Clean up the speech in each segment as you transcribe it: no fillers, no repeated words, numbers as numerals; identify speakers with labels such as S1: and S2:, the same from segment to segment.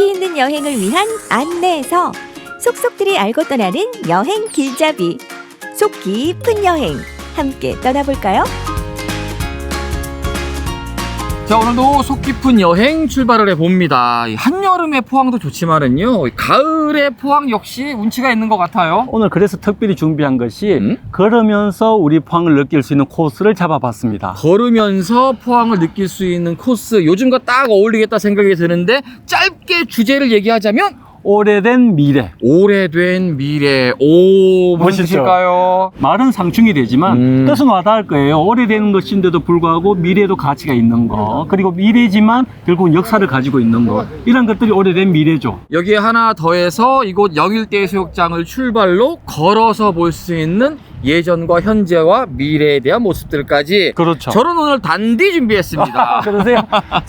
S1: 깊이 있는 여행을 위한 안내서, 속속들이 알고 떠나는 여행 길잡이, 속 깊은 여행 함께 떠나볼까요?
S2: 자, 오늘도 속 깊은 여행 출발을 해봅니다. 한여름의 포항도 좋지만은요, 가을의 포항 역시 운치가 있는 것 같아요.
S3: 오늘 그래서 특별히 준비한 것이 걸으면서 우리 포항을 느낄 수 있는 코스를 잡아봤습니다.
S2: 걸으면서 포항을 느낄 수 있는 코스, 요즘과 딱 어울리겠다 생각이 드는데, 짧게 주제를 얘기하자면
S3: 오래된 미래.
S2: 오래된 미래. 오, 무슨
S3: 멋있죠?
S2: 뜻일까요?
S3: 말은 상충이 되지만 뜻은 와닿을 거예요. 오래된 것인데도 불구하고 미래도 가치가 있는 거, 그리고 미래지만 결국 역사를 가지고 있는 거, 이런 것들이 오래된 미래죠.
S2: 여기에 하나 더해서 이곳 영일대 해수욕장을 출발로 걸어서 볼 수 있는 예전과 현재와 미래에 대한 모습들까지.
S3: 그렇죠.
S2: 저는 오늘 단디 준비했습니다.
S3: 그러세요?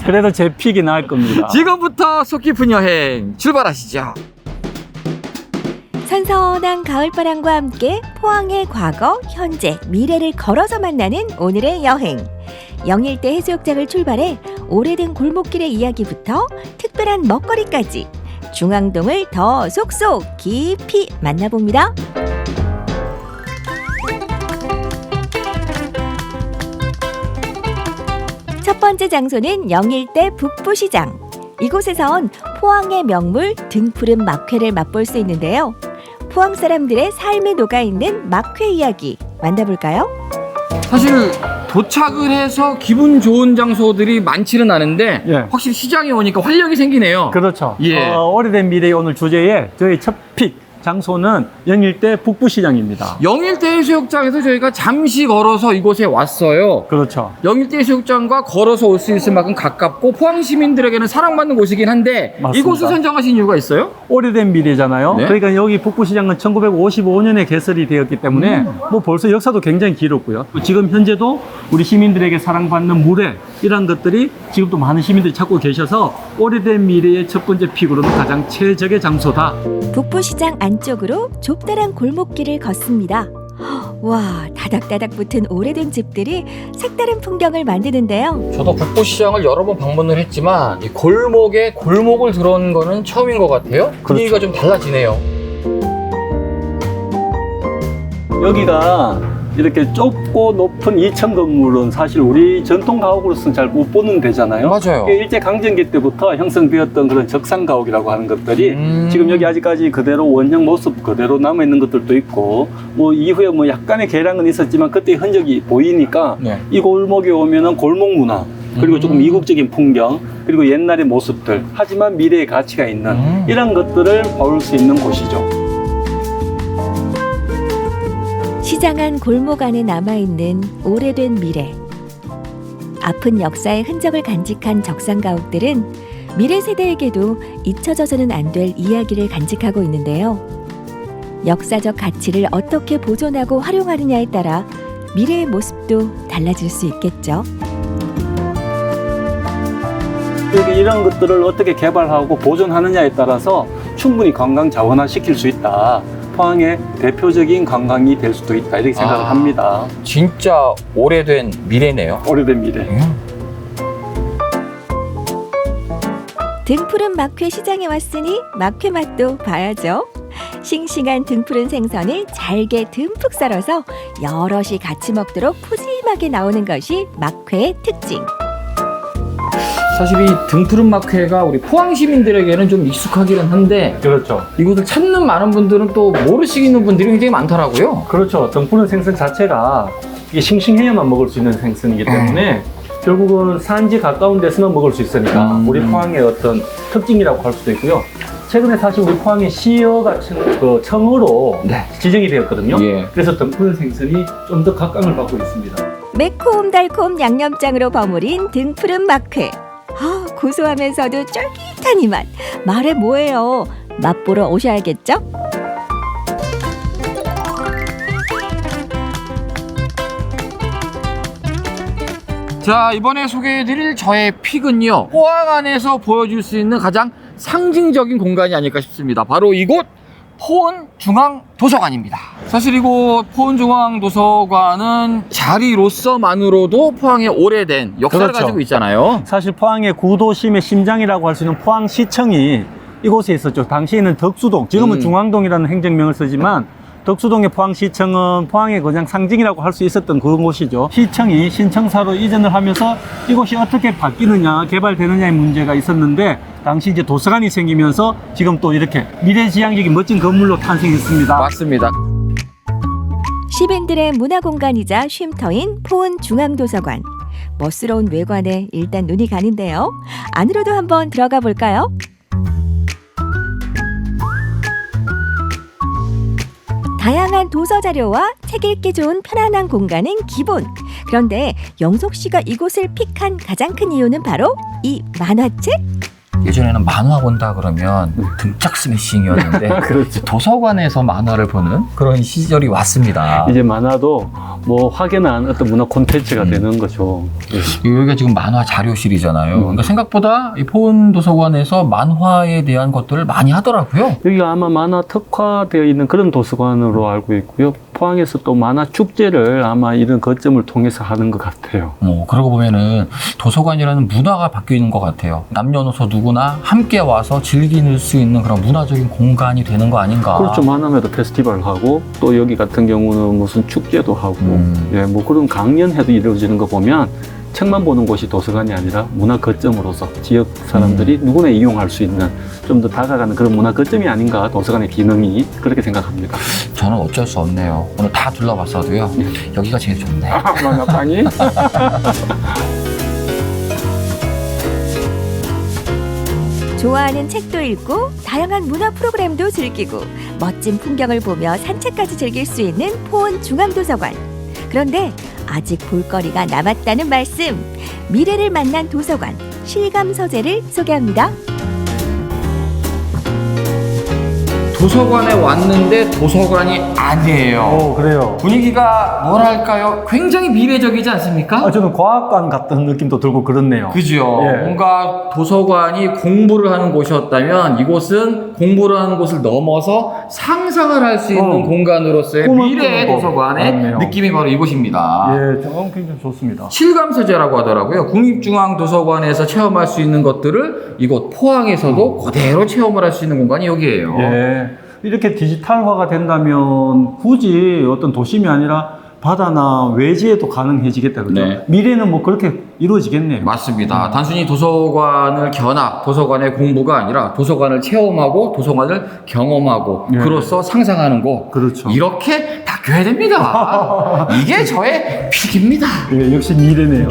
S3: 그래도 제 픽이 나을 겁니다.
S2: 지금부터 속 깊은 여행 출발하시죠.
S1: 선선한 가을바람과 함께 포항의 과거, 현재, 미래를 걸어서 만나는 오늘의 여행. 영일대 해수욕장을 출발해 오래된 골목길의 이야기부터 특별한 먹거리까지 중앙동을 더 속속 깊이 만나봅니다. 첫 번째 장소는 영일대 북부시장. 이곳에선 포항의 명물 등푸른 막회를 맛볼 수 있는데요. 포항 사람들의 삶에 녹아있는 막회 이야기 만나볼까요?
S2: 사실 도착을 해서 기분 좋은 장소들이 많지는 않은데
S3: 예.
S2: 확실히 시장에 오니까 활력이 생기네요.
S3: 그렇죠.
S2: 예.
S3: 오래된 미래의 오늘 주제에 저희 첫 픽 장소는 영일대 북부시장입니다.
S2: 영일대 해수욕장에서 저희가 잠시 걸어서 이곳에 왔어요.
S3: 그렇죠.
S2: 영일대 해수욕장과 걸어서 올 수 있을 만큼 가깝고 포항 시민들에게는 사랑받는 곳이긴 한데,
S3: 맞습니다.
S2: 이곳을 선정하신 이유가 있어요?
S3: 오래된 미래잖아요.
S2: 네.
S3: 그러니까 여기 북부시장은 1955년에 개설이 되었기 때문에 뭐 벌써 역사도 굉장히 길었고요. 지금 현재도 우리 시민들에게 사랑받는 물회, 이런 것들이 지금도 많은 시민들이 찾고 계셔서 오래된 미래의 첫 번째 픽으로는 가장 최적의 장소다.
S1: 북부시장 안쪽으로 좁다란 골목길을 걷습니다. 와, 다닥다닥 붙은 오래된 집들이 색다른 풍경을 만드는데요.
S2: 저도 북부시장을 여러 번 방문을 했지만 이 골목에 골목을 들어온 거는 처음인 것 같아요. 분위기가 좀 달라지네요.
S3: 여기가 이렇게 좁고 높은 2층 건물은 사실 우리 전통 가옥으로서는 잘 못 보는 데잖아요.
S2: 맞아요.
S3: 일제강점기 때부터 형성되었던 그런 적산가옥이라고 하는 것들이 지금 여기 아직까지 그대로 원형 모습 그대로 남아있는 것들도 있고, 뭐 이후에 뭐 약간의 개량은 있었지만 그때 흔적이 보이니까
S2: 네.
S3: 이 골목에 오면은 골목 문화, 그리고 조금 이국적인 풍경, 그리고 옛날의 모습들, 하지만 미래의 가치가 있는 이런 것들을 볼 수 있는 곳이죠.
S1: 시장 안 골목 안에 남아있는 오래된 미래. 아픈 역사의 흔적을 간직한 적산가옥들은 미래 세대에게도 잊혀져서는 안 될 이야기를 간직하고 있는데요. 역사적 가치를 어떻게 보존하고 활용하느냐에 따라 미래의 모습도 달라질 수 있겠죠.
S3: 이런 것들을 어떻게 개발하고 보존하느냐에 따라서 충분히 관광 자원화시킬 수 있다. 포항의 대표적인 관광이 될 수도 있다, 이렇게 생각을 합니다.
S2: 진짜 오래된 미래네요.
S3: 오래된 미래.
S1: 등푸른 막회 시장에 왔으니 막회 맛도 봐야죠. 싱싱한 등푸른 생선을 잘게 듬뿍 썰어서 여럿이 같이 먹도록 푸짐하게 나오는 것이 막회의 특징.
S2: 사실 이 등푸른 막회가 우리 포항 시민들에게는 좀 익숙하기는 한데,
S3: 그렇죠.
S2: 이곳을 찾는 많은 분들은 또 모르시는 분들이 굉장히 많더라고요.
S3: 그렇죠. 등푸른 생선 자체가 이게 싱싱해야만 먹을 수 있는 생선이기 때문에 결국은 산지 가까운 데서만 먹을 수 있으니까 우리 포항의 어떤 특징이라고 할 수도 있고요. 최근에 사실 우리 포항의 시어가 청어로 지정이 되었거든요.
S2: 예.
S3: 그래서 등푸른 생선이 좀 더 각광을 받고 있습니다.
S1: 매콤달콤 양념장으로 버무린 등푸른 막회. 고소하면서도 쫄깃한 이 맛. 말해 뭐예요. 맛보러 오셔야겠죠?
S2: 자, 이번에 소개해드릴 저의 픽은요, 포항 안에서 보여줄 수 있는 가장 상징적인 공간이 아닐까 싶습니다. 바로 이곳 포은중앙도서관입니다. 사실 이곳 포은중앙도서관은 자리로서만으로도 포항의 오래된 역사를
S3: 그렇죠.
S2: 가지고 있잖아요.
S3: 사실 포항의 구도심의 심장이라고 할 수 있는 포항시청이 이곳에 있었죠. 당시에는 덕수동, 지금은 중앙동이라는 행정명을 쓰지만 덕수동의 포항시청은 포항의 그냥 상징이라고 할 수 있었던 그런 곳이죠. 시청이 신청사로 이전을 하면서 이곳이 어떻게 바뀌느냐, 개발되느냐의 문제가 있었는데 당시 이제 도서관이 생기면서 지금 또 이렇게 미래지향적인 멋진 건물로 탄생했습니다.
S2: 맞습니다.
S1: 시민들의 문화공간이자 쉼터인 포은중앙도서관. 멋스러운 외관에 일단 눈이 가는데요. 안으로도 한번 들어가 볼까요? 다양한 도서 자료와 책 읽기 좋은 편안한 공간은 기본. 그런데 영석 씨가 이곳을 픽한 가장 큰 이유는 바로 이 만화책?
S2: 예전에는 만화 본다 그러면 등짝 스매싱이었는데
S3: 그렇죠.
S2: 도서관에서 만화를 보는 그런 시절이 왔습니다.
S3: 이제 만화도 뭐 확연한 어떤 문화 콘텐츠가 되는 거죠.
S2: 여기가 지금 만화 자료실이잖아요. 그러니까 생각보다 이 포은도서관에서 만화에 대한 것들을 많이 하더라고요.
S3: 여기가 아마 만화 특화되어 있는 그런 도서관으로 알고 있고요. 포항에서 또 만화 축제를 아마 이런 거점을 통해서 하는 것 같아요.
S2: 그러고 보면은 도서관이라는 문화가 바뀌는 것 같아요. 남녀노소 누구나 함께 와서 즐길 수 있는 그런 문화적인 공간이 되는 거 아닌가.
S3: 그렇죠. 만화매도 페스티벌 하고 또 여기 같은 경우는 무슨 축제도 하고 예, 뭐 그런 강연회도 이루어지는 거 보면 책만 보는 곳이 도서관이 아니라 문화 거점으로서 지역 사람들이 누구나 이용할 수 있는 좀 더 다가가는 그런 문화 거점이 아닌가 도서관의 기능이 그렇게 생각합니다.
S2: 저는 어쩔 수 없네요. 오늘 다 둘러봤어도요. 여기가 제일 좋네.
S3: 만화방이?
S1: 좋아하는 책도 읽고 다양한 문화 프로그램도 즐기고 멋진 풍경을 보며 산책까지 즐길 수 있는 포은중앙도서관. 그런데 아직 볼거리가 남았다는 말씀. 미래를 만난 도서관 실감서재를 소개합니다.
S2: 도서관에 왔는데 도서관이 아니에요.
S3: 그래요.
S2: 분위기가 뭐랄까요? 굉장히 미래적이지 않습니까?
S3: 저는 과학관 같은 느낌도 들고 그렇네요.
S2: 그죠.
S3: 예.
S2: 뭔가 도서관이 공부를 하는 곳이었다면 이곳은 공부를 하는 곳을 넘어서 상상을 할 수 있는 공간으로서의
S3: 꿈을
S2: 미래의
S3: 꾸는 곳.
S2: 도서관의
S3: 맞네요.
S2: 느낌이 바로 이곳입니다.
S3: 예, 굉장히 좋습니다.
S2: 실감서재라고 하더라고요. 국립중앙도서관에서 체험할 수 있는 것들을 이곳 포항에서도 그대로 체험을 할 수 있는 공간이 여기예요.
S3: 예. 이렇게 디지털화가 된다면 굳이 어떤 도심이 아니라 바다나 외지에도 가능해지겠다. 그죠?
S2: 네.
S3: 미래는 뭐 그렇게 이루어지겠네요.
S2: 맞습니다. 단순히 도서관을 견학, 도서관의 공부가 아니라 도서관을 체험하고 도서관을 경험하고
S3: 네.
S2: 그로써 상상하는 곳.
S3: 그렇죠.
S2: 이렇게 바뀌어야 됩니다. 이게 저의 픽입니다.
S3: 예, 역시 미래네요.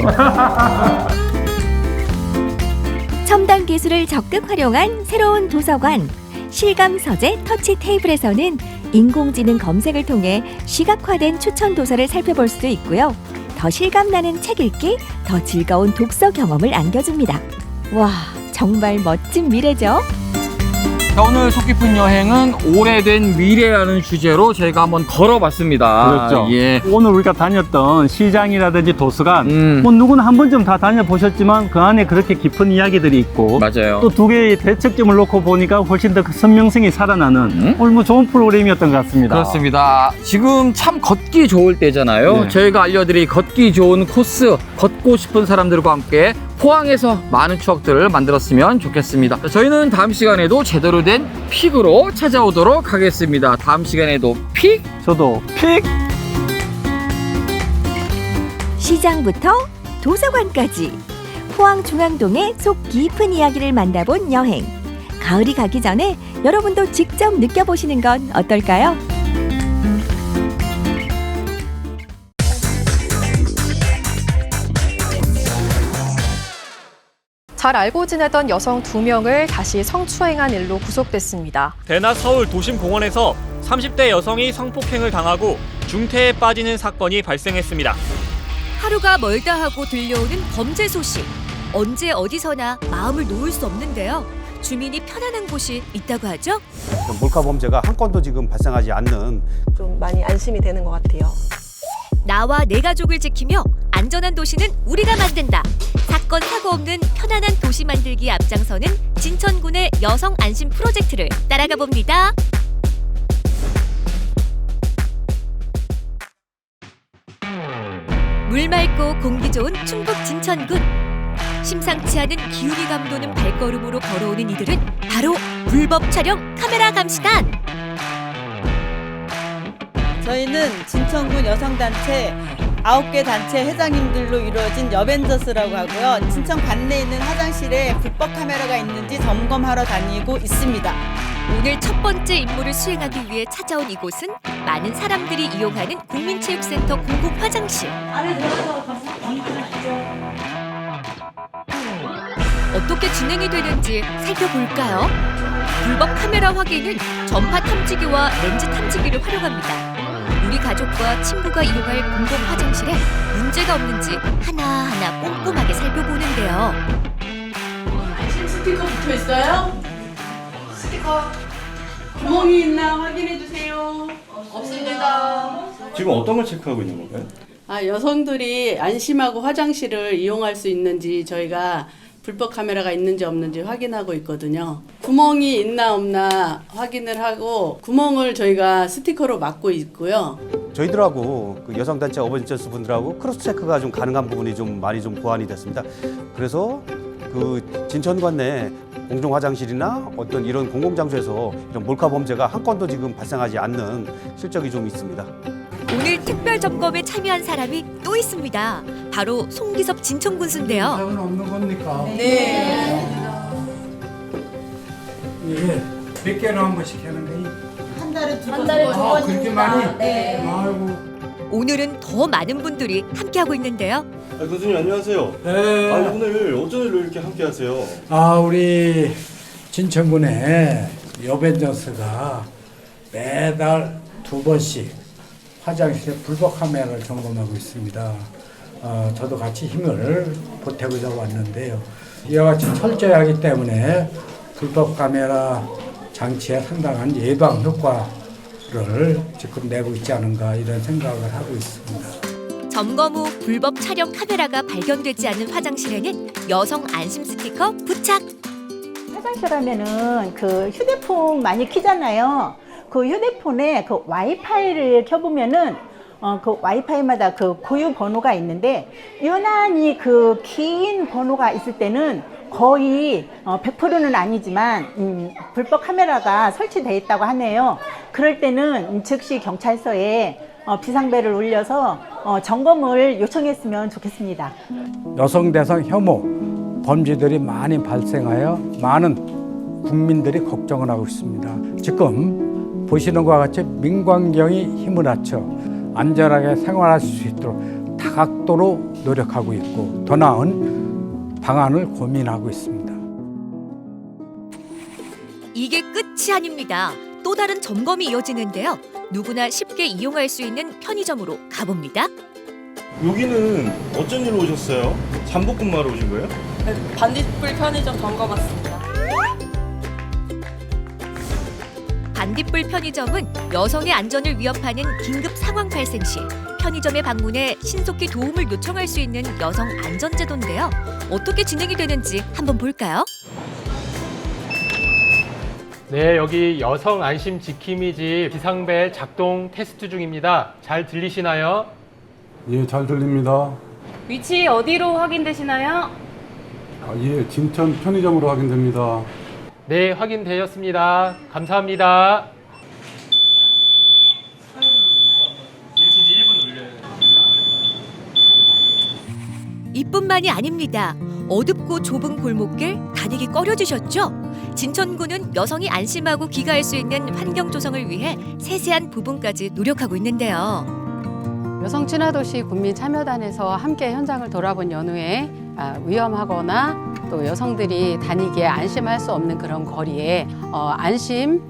S1: 첨단 기술을 적극 활용한 새로운 도서관 실감서재 터치 테이블에서는 인공지능 검색을 통해 시각화된 추천 도서를 살펴볼 수도 있고요. 더 실감나는 책 읽기, 더 즐거운 독서 경험을 안겨줍니다. 와, 정말 멋진 미래죠?
S2: 자, 오늘 속 깊은 여행은 오래된 미래라는 주제로 저희가 한번 걸어봤습니다.
S3: 그렇죠.
S2: 예.
S3: 오늘 우리가 다녔던 시장이라든지 도서관, 뭐 누구나 한 번쯤 다 다녀보셨지만 그 안에 그렇게 깊은 이야기들이 있고
S2: 맞아요.
S3: 또 두 개의 대척점을 놓고 보니까 훨씬 더 그 선명성이 살아나는 오늘 뭐 좋은 프로그램이었던 것 같습니다.
S2: 그렇습니다. 지금 참 걷기 좋을 때잖아요.
S3: 네.
S2: 저희가 알려드릴 걷기 좋은 코스, 걷고 싶은 사람들과 함께 포항에서 많은 추억들을 만들었으면 좋겠습니다. 저희는 다음 시간에도 제대로 된 픽으로 찾아오도록 하겠습니다. 다음 시간에도 픽!
S3: 저도 픽!
S1: 시장부터 도서관까지 포항 중앙동의 속 깊은 이야기를 만나본 여행. 가을이 가기 전에 여러분도 직접 느껴보시는 건 어떨까요?
S4: 잘 알고 지내던 여성 2명을 다시 성추행한 일로 구속됐습니다.
S5: 대낮 서울 도심공원에서 30대 여성이 성폭행을 당하고 중태에 빠지는 사건이 발생했습니다.
S6: 하루가 멀다 하고 들려오는 범죄 소식. 언제 어디서나 마음을 놓을 수 없는데요. 주민이 편안한 곳이 있다고 하죠?
S7: 몰카 범죄가 한 건도 지금 발생하지 않는
S8: 좀 많이 안심이 되는 것 같아요.
S6: 나와 내 가족을 지키며 안전한 도시는 우리가 만든다. 사건 사고 없는 편안한 도시 만들기 앞장서는 진천군의 여성 안심 프로젝트를 따라가 봅니다. 물 맑고 공기 좋은 충북 진천군. 심상치 않은 기운이 감도는 발걸음으로 걸어오는 이들은 바로 불법 촬영 카메라 감시단.
S9: 저희는 진천군 여성단체 9개 단체 회장님들로 이루어진 여벤져스라고 하고요. 진천 관내에 있는 화장실에 불법 카메라가 있는지 점검하러 다니고 있습니다.
S6: 오늘 첫 번째 임무를 수행하기 위해 찾아온 이곳은 많은 사람들이 이용하는 국민체육센터 공공 화장실. 어떻게 진행이 되는지 살펴볼까요? 불법 카메라 확인은 전파 탐지기와 렌즈 탐지기를 활용합니다. 우리 가족과 친구가 이용할 공공 화장실에 문제가 없는지 하나하나 꼼꼼하게 살펴보는데요.
S10: 안심 스티커 붙어 있어요? 스티커 구멍이 있나 확인해 주세요. 없습니다.
S11: 지금 어떤 걸 체크하고 있는 건가요?
S10: 여성들이 안심하고 화장실을 이용할 수 있는지 저희가 불법 카메라가 있는지 없는지 확인하고 있거든요. 구멍이 있나 없나 확인을 하고 구멍을 저희가 스티커로 막고 있고요.
S7: 저희들하고 그 여성단체 어벤져스 분들하고 크로스 체크가 좀 가능한 부분이 좀 많이 좀 보완이 됐습니다. 그래서 그 진천관 내 공중 화장실이나 어떤 이런 공공장소에서 이런 몰카 범죄가 한 건도 지금 발생하지 않는 실적이 좀 있습니다.
S6: 오늘 특별 점검에 참여한 사람이 또 있습니다. 바로 송기섭 진천군수인데요.
S12: 없는 겁니까?
S10: 네.
S12: 예. 몇 개나 한 번씩 하는 거니?
S10: 한 달에 두
S12: 그렇게 많이?
S10: 네.
S12: 아이고.
S6: 오늘은 더 많은 분들이 함께하고 있는데요.
S11: 교수님 안녕하세요.
S12: 네.
S11: 오늘 어쩐 일로 이렇게 함께 하세요?
S12: 우리 진천군에 여벤져스가 매달 2번씩 화장실에 불법 카메라를 점검하고 있습니다. 저도 같이 힘을 보태고자 왔는데요. 이와 같이 철저히 하기 때문에 불법 카메라 장치에 상당한 예방 효과를 지금 내고 있지 않은가 이런 생각을 하고 있습니다.
S6: 점검 후 불법 촬영 카메라가 발견되지 않는 화장실에는 여성 안심 스티커 부착.
S13: 화장실 하면은 그 휴대폰 많이 키잖아요. 그 휴대폰에 그 와이파이를 켜보면은 그 와이파이마다 그 고유 번호가 있는데 유난히 그 긴 번호가 있을 때는 거의 100%는 아니지만 불법 카메라가 설치되어 있다고 하네요. 그럴 때는 즉시 경찰서에 비상벨을 울려서 점검을 요청했으면 좋겠습니다.
S12: 여성 대상 혐오 범죄들이 많이 발생하여 많은 국민들이 걱정을 하고 있습니다. 지금 보시는 것과 같이 민관경이 힘을 합쳐 안전하게 생활할 수 있도록 다각도로 노력하고 있고 더 나은 방안을 고민하고 있습니다.
S6: 이게 끝이 아닙니다. 또 다른 점검이 이어지는데요. 누구나 쉽게 이용할 수 있는 편의점으로 가봅니다.
S11: 여기는 어쩐 일로 오셨어요? 잠복근무하러 오신 거예요?
S10: 반딧불 편의점 점검 왔습니다.
S6: 반딧불 편의점은 여성의 안전을 위협하는 긴급 상황 발생 시 편의점에 방문해 신속히 도움을 요청할 수 있는 여성 안전제도인데요. 어떻게 진행이 되는지 한번 볼까요?
S14: 네, 여기 여성 안심 지킴이 집 비상벨 작동 테스트 중입니다. 잘 들리시나요?
S15: 예, 잘 들립니다.
S16: 위치 어디로 확인되시나요?
S15: 예, 진천 편의점으로 확인됩니다.
S14: 네, 확인되었습니다. 감사합니다.
S6: 이뿐만이 아닙니다. 어둡고 좁은 골목길 다니기 꺼려지셨죠? 진천구는 여성이 안심하고 귀가할 수 있는 환경 조성을 위해 세세한 부분까지 노력하고 있는데요.
S16: 여성 친화도시 국민참여단에서 함께 현장을 돌아본 연후에 위험하거나 또 여성들이 다니기에 안심할 수 없는 그런 거리에 안심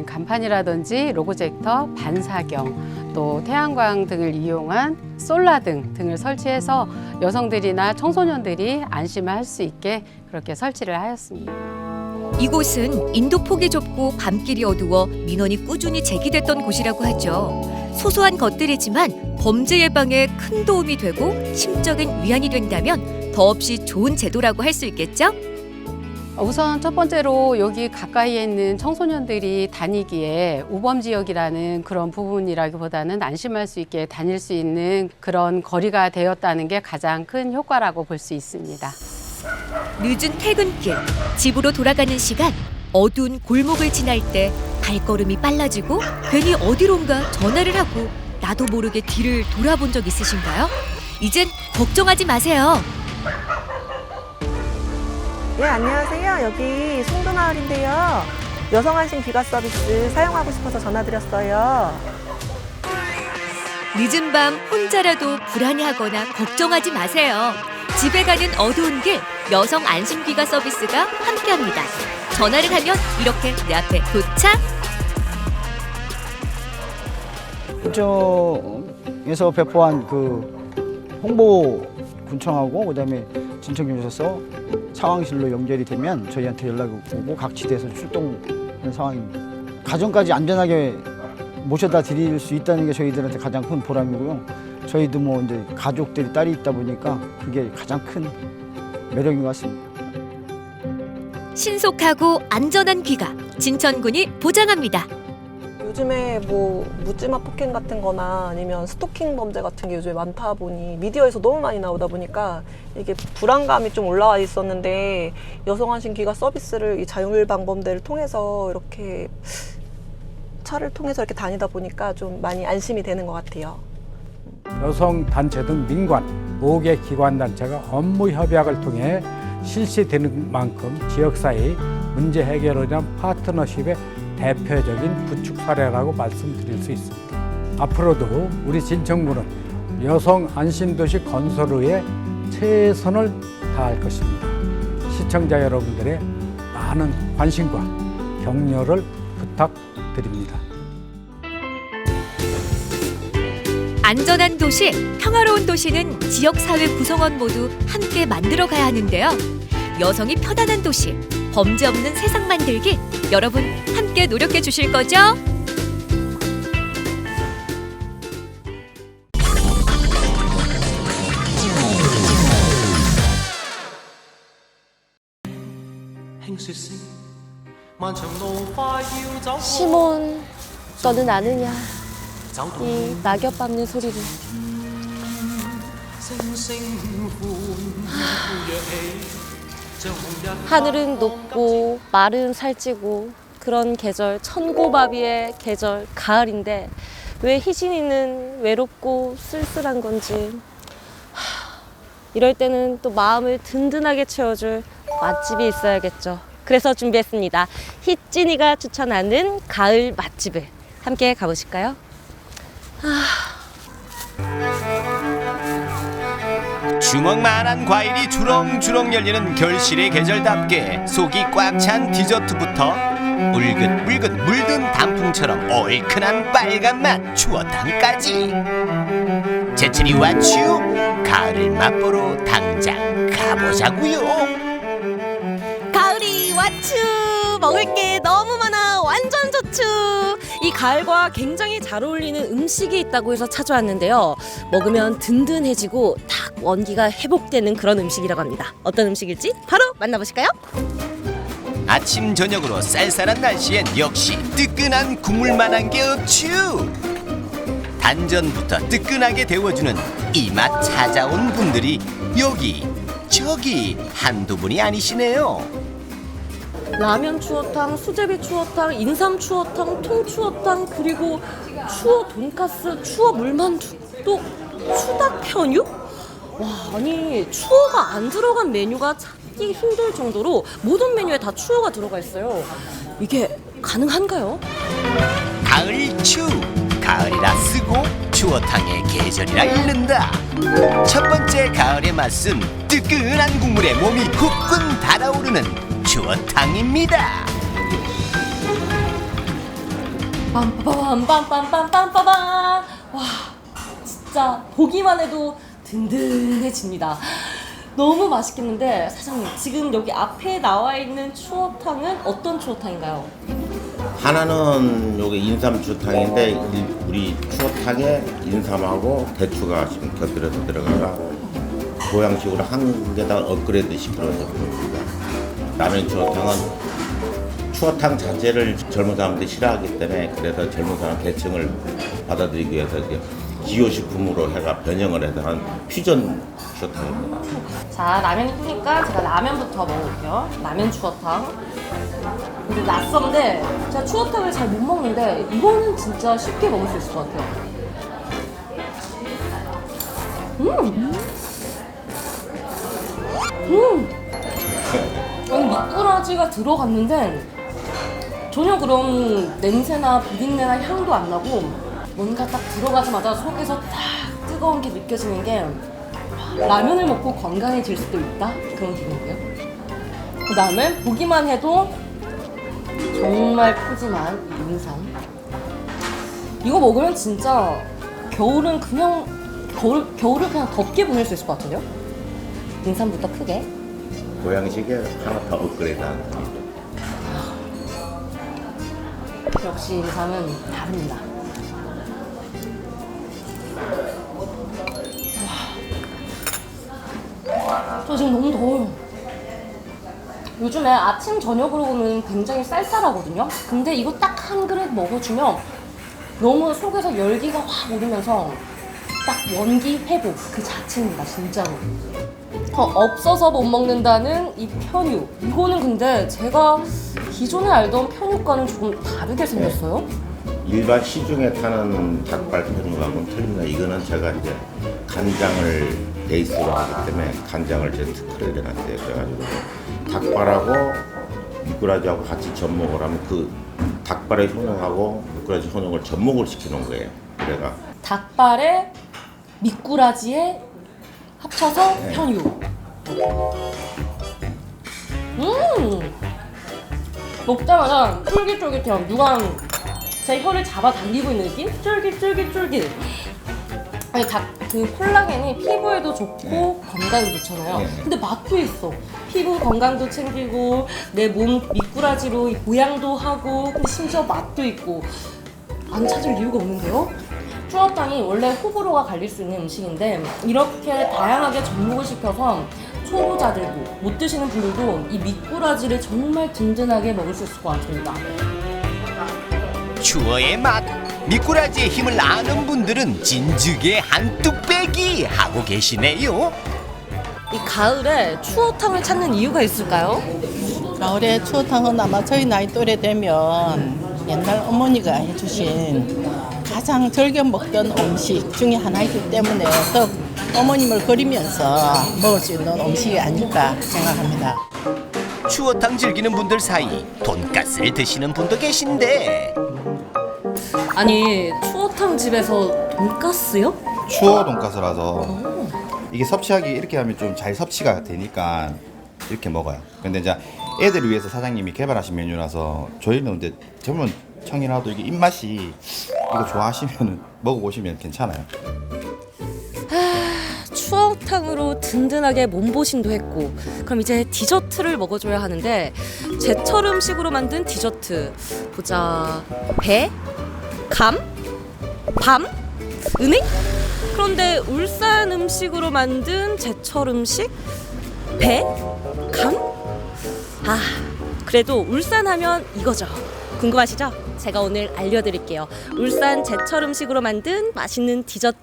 S16: 간판이라든지 로고젝터, 반사경, 또 태양광 등을 이용한 솔라등 등을 설치해서 여성들이나 청소년들이 안심할 수 있게 그렇게 설치를 하였습니다.
S6: 이곳은 인도폭이 좁고 밤길이 어두워 민원이 꾸준히 제기됐던 곳이라고 하죠. 소소한 것들이지만 범죄 예방에 큰 도움이 되고 심적인 위안이 된다면 더없이 좋은 제도라고 할 수 있겠죠?
S16: 우선 첫 번째로 여기 가까이에 있는 청소년들이 다니기에 우범지역이라는 그런 부분이라기보다는 안심할 수 있게 다닐 수 있는 그런 거리가 되었다는 게 가장 큰 효과라고 볼 수 있습니다.
S6: 늦은 퇴근길, 집으로 돌아가는 시간, 어두운 골목을 지날 때 발걸음이 빨라지고 괜히 어디론가 전화를 하고 나도 모르게 뒤를 돌아본 적 있으신가요? 이젠 걱정하지 마세요.
S8: 예, 안녕하세요. 여기 송도마을인데요. 여성안심 귀가 서비스 사용하고 싶어서 전화드렸어요.
S6: 늦은 밤 혼자라도 불안해하거나 걱정하지 마세요. 집에 가는 어두운 길, 여성 안심 귀가 서비스가 함께합니다. 전화를 하면 이렇게 내 앞에 도착.
S17: 근처에서 배포한 그 홍보 군청하고 그다음에 진천경찰서 상황실로 연결이 되면 저희한테 연락이 오고 각 지대에서 출동하는 상황입니다. 가정까지 안전하게 모셔다 드릴 수 있다는 게 저희들한테 가장 큰 보람이고요. 저희도 뭐 이제 가족들이 딸이 있다 보니까 그게 가장 큰 매력인 것 같습니다.
S6: 신속하고 안전한 귀가 진천군이 보장합니다.
S8: 요즘에 뭐 묻지마 폭행 같은 거나 아니면 스토킹 범죄 같은 게 요즘에 많다 보니 미디어에서 너무 많이 나오다 보니까 이게 불안감이 좀 올라와 있었는데 여성안심 귀가 서비스를 이 자율방범대를 통해서 이렇게 차를 통해서 이렇게 다니다 보니까 좀 많이 안심이 되는 것 같아요.
S12: 여성 단체 등 민관 5개 기관 단체가 업무 협약을 통해 실시되는 만큼 지역사회 문제 해결을 위한 파트너십의 대표적인 구축 사례라고 말씀드릴 수 있습니다. 앞으로도 우리 진천군은 여성 안심도시 건설을 위해 최선을 다할 것입니다. 시청자 여러분들의 많은 관심과 격려를 부탁드립니다.
S6: 안전한 도시, 평화로운 도시는 지역사회 구성원 모두 함께 만들어가야 하는데요. 여성이 편안한 도시, 범죄 없는 세상 만들기, 여러분 함께 노력해 주실 거죠?
S18: 시몬, 너는 아느냐? 이 낙엽 밟는 소리를. 하늘은 높고 말은 살찌고 그런 계절, 천고바비의 계절, 가을인데 왜 희진이는 외롭고 쓸쓸한 건지. 이럴 때는 또 마음을 든든하게 채워줄 맛집이 있어야겠죠. 그래서 준비했습니다. 희진이가 추천하는 가을 맛집을 함께 가보실까요?
S19: 주먹만한 과일이 주렁주렁 열리는 결실의 계절답게 속이 꽉 찬 디저트부터 울긋불긋 물든 단풍처럼 얼큰한 빨간 맛 추어탕까지. 제철이 왔슈. 가을을 맛보러 당장 가보자고요.
S18: 가을이 왔슈. 먹을 게 너무 많아. 완전 좋슈. 이 가을과 굉장히 잘 어울리는 음식이 있다고 해서 찾아왔는데요. 먹으면 든든해지고 딱 원기가 회복되는 그런 음식이라고 합니다. 어떤 음식일지 바로 만나보실까요?
S19: 아침 저녁으로 쌀쌀한 날씨엔 역시 뜨끈한 국물만한 게 없슈. 단전부터 뜨끈하게 데워주는 이 맛 찾아온 분들이 여기 저기 한두 분이 아니시네요.
S18: 라면 추어탕, 수제비 추어탕, 인삼 추어탕, 통 추어탕, 그리고 추어 돈가스, 추어 물만두, 또 추닭 편육? 와, 아니 추어가 안 들어간 메뉴가 찾기 힘들 정도로 모든 메뉴에 다 추어가 들어가 있어요. 이게 가능한가요?
S19: 가을 추. 가을이라 쓰고 추어탕의 계절이라 읽는다. 첫 번째 가을의 맛은 뜨끈한 국물에 몸이 후끈 달아오르는 추어탕입니다.
S18: 빰빰빰빰빰빰빰빰. 와, 진짜 보기만 해도 든든해집니다. 너무 맛있겠는데 사장님, 지금 여기 앞에 나와 있는 추어탕은 어떤 추어탕인가요?
S20: 하나는 요게 인삼 추어탕인데 우리 추어탕에 인삼하고 대추가 지금 곁들여서 들어가가 보양식으로 한 개당 업그레이드 시켜서 부릅니다. 라면 추어탕은 추어탕 자체를 젊은 사람들이 싫어하기 때문에 그래서 젊은 사람 계층을 받아들이기 위해서 이렇게 기호식품으로 해가 변형을 해서 한 퓨전 추어탕입니다.
S18: 자, 라면이 끓으니까 제가 라면부터 먹어볼게요. 라면 추어탕. 근데 낯선데 제가 추어탕을 잘 못 먹는데 이거는 진짜 쉽게 먹을 수 있을 것 같아요. 아니, 미꾸라지가 들어갔는데 전혀 그런 냄새나 비린내나 향도 안 나고 뭔가 딱 들어가자마자 속에서 딱 뜨거운 게 느껴지는 게 라면을 먹고 건강해질 수도 있다? 그런 기분이고요. 그 다음에 보기만 해도 정말 푸짐한 인삼. 이거 먹으면 진짜 겨울은 그냥 겨울을 그냥 덥게 보낼 수 있을 것 같은데요? 인삼부터 크게.
S20: 보양식에 하나 더 업그레이드한 겁니다.
S18: 역시 인삼은 다릅니다. 와, 저 지금 너무 더워요. 요즘에 아침 저녁으로 보면 굉장히 쌀쌀하거든요. 근데 이거 딱 한 그릇 먹어주면 너무 속에서 열기가 확 오르면서 딱 원기 회복 그 자체입니다, 진짜로. 없어서 못 먹는다는 이 편육. 이거는 근데 제가 기존에 알던 편육과는 조금 다르게 생겼어요.
S20: 일반 시중에 파는 닭발 편육하고는 틀립니다. 이거는 제가 이제 간장을 베이스로 하기 때문에 간장을 제 특허를 내놨대요. 그래가지고 닭발하고 미꾸라지하고 같이 접목을 하면 그 닭발의 효능하고 미꾸라지 효능을 접목을 시켜놓은 거예요. 그래가
S18: 닭발에 미꾸라지에 합쳐서 편육. 먹자마자 쫄깃쫄깃해요. 누가 제 혀를 잡아당기고 있는 느낌? 쫄깃쫄깃쫄깃. 아니, 그 콜라겐이 피부에도 좋고 건강에 좋잖아요. 근데 맛도 있어. 피부 건강도 챙기고 내 몸 미꾸라지로 보양도 하고 근데 심지어 맛도 있고 안 찾을 이유가 없는데요? 추어탕이 원래 호불호가 갈릴 수 있는 음식인데 이렇게 다양하게 접목을 시켜서 초보자들도 못 드시는 분들도 이 미꾸라지를 정말 든든하게 먹을 수 있을 것 같습니다.
S19: 추어의 맛, 미꾸라지의 힘을 아는 분들은 진즉에 한뚝 빼기 하고 계시네요.
S18: 이 가을에 추어탕을 찾는 이유가 있을까요?
S21: 가을에 추어탕은 아마 저희 나이 또래 되면 옛날 어머니가 해주신 가장 즐겨 먹던 음식 중에 하나이기 때문에 더 어머님을 그리면서 먹을 수 있는 음식이 아닐까 생각합니다.
S19: 추어탕 즐기는 분들 사이 돈가스를 드시는 분도 계신데
S18: 아니, 추어탕 집에서 돈가스요?
S22: 추어 돈가스라서 이게 섭취하기 이렇게 하면 좀 잘 섭취가 되니까 이렇게 먹어요. 근데 이제 애들을 위해서 사장님이 개발하신 메뉴라서 저희는 근데 젊은 청이라도 이게 입맛이 이거 좋아하시면 먹어보시면 괜찮아요.
S18: 추어탕으로 든든하게 몸보신도 했고 그럼 이제 디저트를 먹어줘야 하는데 제철 음식으로 만든 디저트 보자. 배? 감? 밤? 은행? 그런데 울산 음식으로 만든 제철 음식? 배? 감? 아, 그래도 울산 하면 이거죠. 궁금하시죠? 제가 오늘 알려드릴게요. 울산 제철 음식으로 만든 맛있는 디저트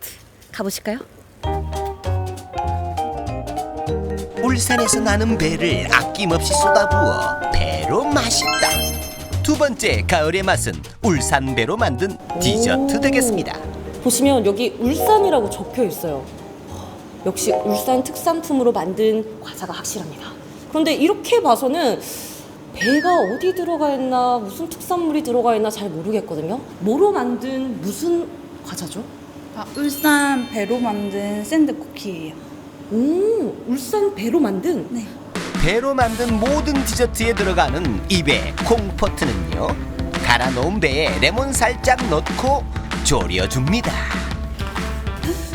S18: 가보실까요?
S19: 울산에서 나는 배를 아낌없이 쏟아부어 배로 맛있다. 두 번째 가을의 맛은 울산배로 만든 디저트 되겠습니다.
S18: 보시면 여기 울산이라고 적혀 있어요. 역시 울산 특산품으로 만든 과자가 확실합니다. 그런데 이렇게 봐서는 배가 어디 들어가 있나 무슨 특산물이 들어가 있나 잘 모르겠거든요. 뭐로 만든 무슨 과자죠?
S23: 울산 배로 만든 샌드쿠키예요.
S18: 오, 울산 배로 만든?
S23: 네.
S19: 배로 만든 모든 디저트에 들어가는 이 배 콩포트는요, 갈아놓은 배에 레몬 살짝 넣고 졸여줍니다.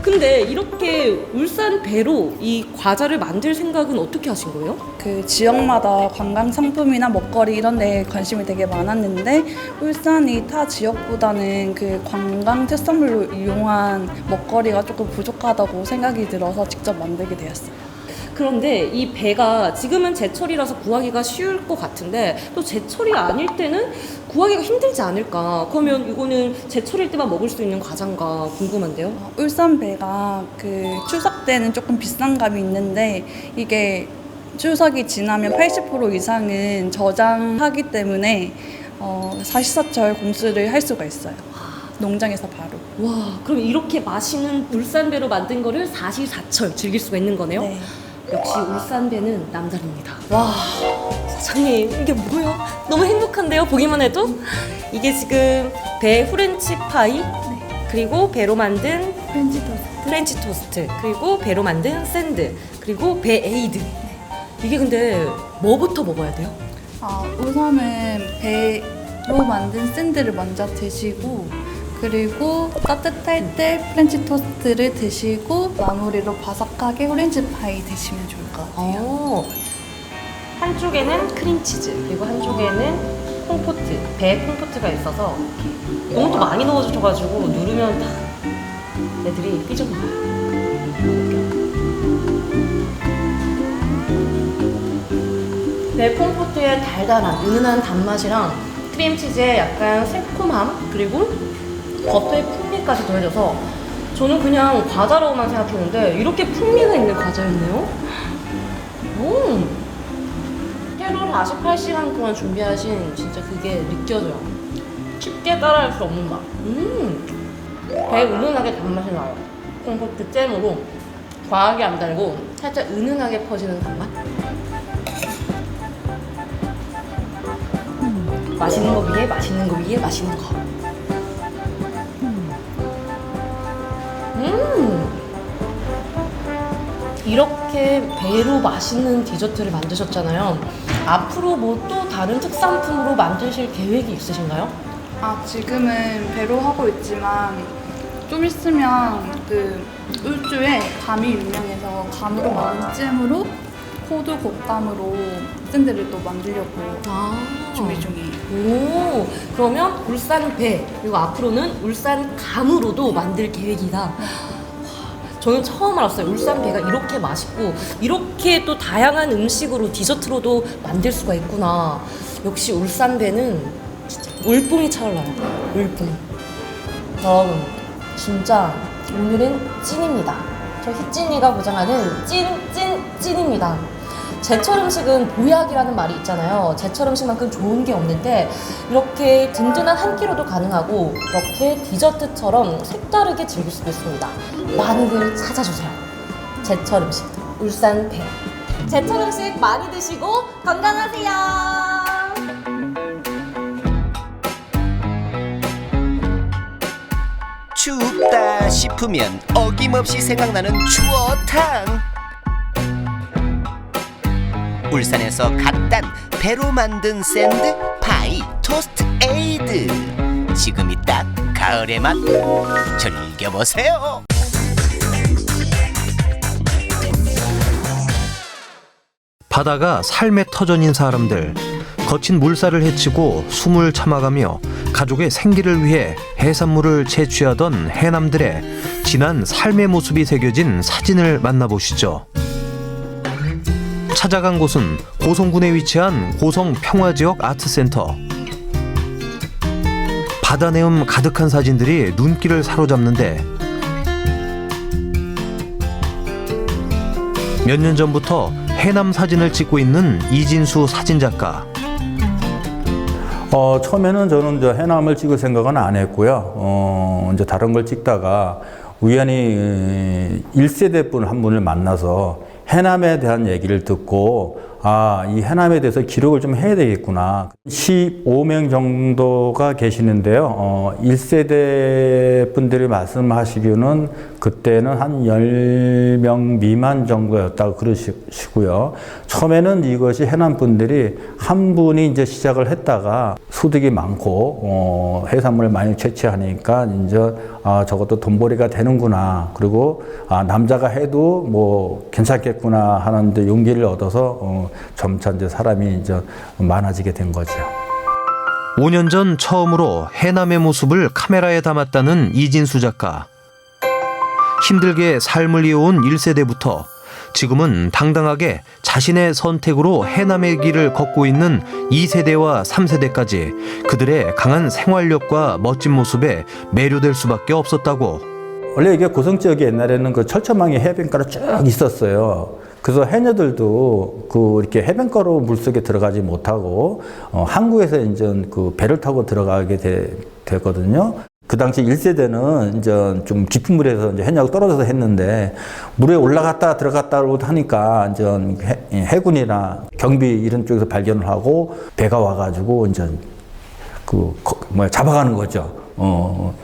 S18: 근데 이렇게 울산 배로 이 과자를 만들 생각은 어떻게 하신 거예요?
S23: 그 지역마다 관광 상품이나 먹거리 이런 데 관심이 되게 많았는데 울산이 타 지역보다는 그 관광 특산물로 이용한 먹거리가 조금 부족하다고 생각이 들어서 직접 만들게 되었어요.
S18: 그런데 이 배가 지금은 제철이라서 구하기가 쉬울 것 같은데 또 제철이 아닐 때는 구하기가 힘들지 않을까? 그러면 이거는 제철일 때만 먹을 수 있는 과자인가 궁금한데요.
S23: 울산 배가 그 추석 때는 조금 비싼 감이 있는데 이게 추석이 지나면 80% 이상은 저장하기 때문에 44철 공수를 할 수가 있어요. 농장에서 바로.
S18: 와, 그럼 이렇게 맛있는 울산배로 만든 거를 44철 즐길 수가 있는 거네요?
S23: 네.
S18: 역시 울산배는 남다릅니다. 와, 사장님 이게 뭐예요? 너무 행복한데요, 보기만 해도? 이게 지금 배 프렌치 파이, 그리고 배로 만든 프렌치 토스트, 그리고 배로 만든 샌드, 그리고 배 에이드. 이게 근데 뭐부터 먹어야 돼요?
S23: 우선은 배로 만든 샌드를 먼저 드시고 그리고 따뜻할 때 프렌치 토스트를 드시고 마무리로 바삭하게 오렌지 파이 드시면 좋을 것 같아요.
S18: 한쪽에는 크림치즈, 그리고 한쪽에는 콩포트, 배 콩포트가 있어서 이렇게 너무 또 많이 넣어주셔가지고 누르면 다 애들이 삐져나와요. 배 콩포트의 달달한, 은은한 단맛이랑 크림치즈의 약간 새콤함, 그리고 버터의 풍미까지 더해져서 저는 그냥 과자로만 생각했는데 이렇게 풍미가 있는 과자였네요. 회로 48시간 동안 준비하신 진짜 그게 느껴져요. 쉽게 따라할 수 없는 맛. 배 은은하게 단맛이 나요. 콩포트 잼으로 과하게 안 달고 살짝 은은하게 퍼지는 단맛. 맛있는 거 위에 맛있는 거 위에 맛있는 거. 이렇게 배로 맛있는 디저트를 만드셨잖아요. 앞으로 뭐 또 다른 특산품으로 만드실 계획이 있으신가요?
S23: 지금은 배로 하고 있지만 좀 있으면 그 울주에 감이 유명해서 감으로 만든 잼으로 호두 곶감으로 샌드를 또 만들려고 준비 중이에요.
S18: 그러면 울산 배, 그리고 앞으로는 울산 감으로도 만들 계획이다. 저는 처음 알았어요. 울산 배가 이렇게 맛있고 이렇게 또 다양한 음식으로 디저트로도 만들 수가 있구나. 역시 울산 배는 진짜 울뽕이 차올라요. 울뽕. 여러분, 진짜 오늘은 찐입니다. 저 희찐이가 보장하는 찐입니다. 제철 음식은 보약이라는 말이 있잖아요. 제철 음식만큼 좋은 게 없는데 이렇게 든든한 한 끼로도 가능하고 이렇게 디저트처럼 색다르게 즐길 수도 있습니다. 많이들 찾아주세요. 제철 음식 울산 배. 제철 음식 많이 드시고 건강하세요.
S19: 춥다 싶으면 어김없이 생각나는 추어탕. 울산에서 갓 딴 배로 만든 샌드, 파이, 토스트, 에이드. 지금이 딱 가을의 맛. 즐겨보세요.
S1: 바다가 삶의 터전인 사람들. 거친 물살을 헤치고 숨을 참아가며 가족의 생기를 위해 해산물을 채취하던 해남들의 진한 삶의 모습이 새겨진 사진을 만나보시죠. 찾아간 곳은 고성군에 위치한 고성평화지역 아트센터. 바다 내음 가득한 사진들이 눈길을 사로잡는데 몇 년 전부터 해남 사진을 찍고 있는 이진수 사진작가.
S2: 처음에는 저는 이제 해남을 찍을 생각은 안 했고요. 이제 다른 걸 찍다가 우연히 1세대 분 한 분을 만나서 해남에 대한 얘기를 듣고 이 해남에 대해서 기록을 좀 해야 되겠구나. 15명 정도가 계시는데요. 1세대 분들이 말씀하시기로는 그때는 한 10명 미만 정도였다고 그러시고요. 처음에는 이것이 해남 분들이 한 분이 이제 시작을 했다가 소득이 많고 해산물을 많이 채취하니까 이제 저것도 돈벌이가 되는구나. 그리고 남자가 해도 뭐 괜찮겠구나 하는데 용기를 얻어서 점차 이제 사람이 이제 많아지게 된 거죠.
S1: 5년 전 처음으로 해남의 모습을 카메라에 담았다는 이진수 작가. 힘들게 삶을 이어온 1세대부터 지금은 당당하게 자신의 선택으로 해남의 길을 걷고 있는 2세대와 3세대까지 그들의 강한 생활력과 멋진 모습에 매료될 수밖에 없었다고.
S2: 원래 이게 고성 지역에 옛날에는 그 철천망이 해변가로 쭉 있었어요. 그래서 해녀들도 이렇게 해변가로 물속에 들어가지 못하고 항구에서 이제 그 배를 타고 들어가게 됐거든요. 그 당시 1세대는 이제 좀 깊은 물에서 이제 해녀가 떨어져서 했는데 물에 올라갔다 들어갔다 하니까 이제 해군이나 경비 이런 쪽에서 발견을 하고 배가 와가지고 이제 잡아가는 거죠.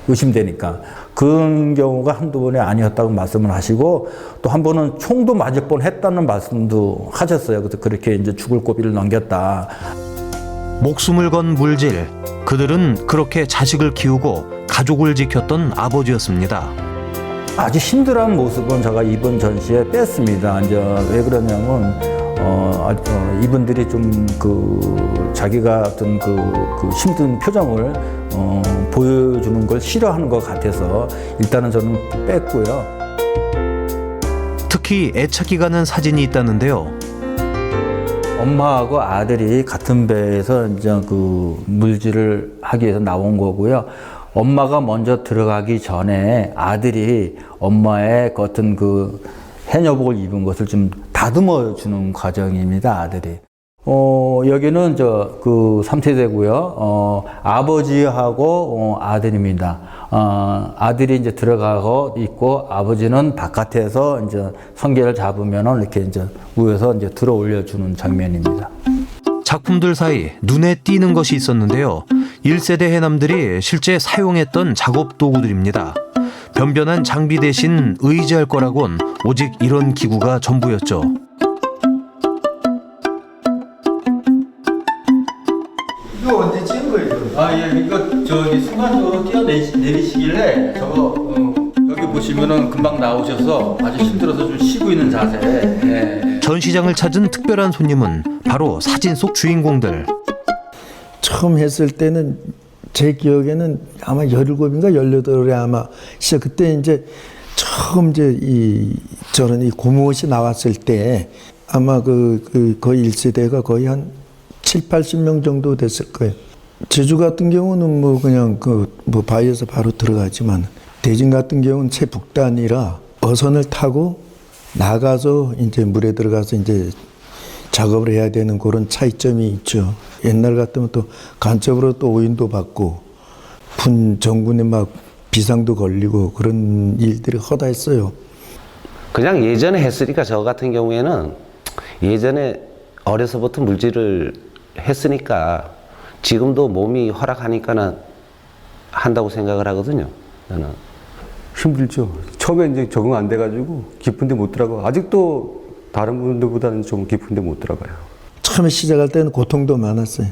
S2: 의심되니까. 그런 경우가 한두 번이 아니었다고 말씀을 하시고 또 한 번은 총도 맞을 뻔 했다는 말씀도 하셨어요. 그래서 그렇게 이제 죽을 고비를 넘겼다.
S1: 목숨을 건 물질. 그들은 그렇게 자식을 키우고 가족을 지켰던 아버지였습니다.
S2: 아주 힘들어하는 모습은 제가 이번 전시에 뺐습니다. 이제 왜 그러냐면 이분들이 좀 자기가 어떤 그 힘든 표정을 보여주는 걸 싫어하는 것 같아서 일단은 저는 뺐고요.
S1: 특히 애착이 가는 사진이 있다는데요.
S2: 엄마하고 아들이 같은 배에서 이제 그 물질을 하기 위해서 나온 거고요. 엄마가 먼저 들어가기 전에 아들이 엄마의 어떤 그 해녀복을 입은 것을 좀 다듬어 주는 과정입니다, 아들이. 여기는 그 3세대고요. 아버지하고 아들입니다. 아들이 이제 들어가고 있고 아버지는 바깥에서 이제 성게를 잡으면은 이렇게 이제 위에서 이제 들어 올려주는 장면입니다.
S1: 작품들 사이 눈에 띄는 것이 있었는데요. 1세대 해남들이 실제 사용했던 작업 도구들입니다. 변변한 장비 대신 의지할 거라곤 오직 이런 기구가 전부였죠.
S2: 이거 언제 찍은 거예요? 이거 저기 순간적으로 뛰어내리시길래 여기 보시면은 금방 나오셔서 아주 힘들어서 좀 쉬고 있는 자세.
S1: 전시장을 찾은 특별한 손님은 바로 사진 속 주인공들.
S3: 처음 했을 때는 제 기억에는 아마 17인가 18에 아마 시작 그때 이제 처음 저런 이 고무옷이 나왔을 때 아마 거의 1세대가 거의 한 7, 80명 정도 됐을 거예요. 제주 같은 경우는 뭐 그냥 바위에서 바로 들어가지만 대진 같은 경우는 최북단이라 어선을 타고 나가서 이제 물에 들어가서 이제 작업을 해야 되는 그런 차이점이 있죠. 옛날 같으면 또 간첩으로 또 오인도 받고 전군에 막 비상도 걸리고 그런 일들이 허다했어요.
S4: 그냥 예전에 했으니까 저 같은 경우에는 예전에 어려서부터 물질을 했으니까 지금도 몸이 허락하니까는 한다고 생각을 하거든요. 저는.
S5: 힘들죠. 처음에 이제 적응 안 돼가지고 깊은데 못 들어가고 아직도 다른 분들보다는 좀 깊은데 못 들어가요.
S3: 처음에 시작할 때는 고통도 많았어요.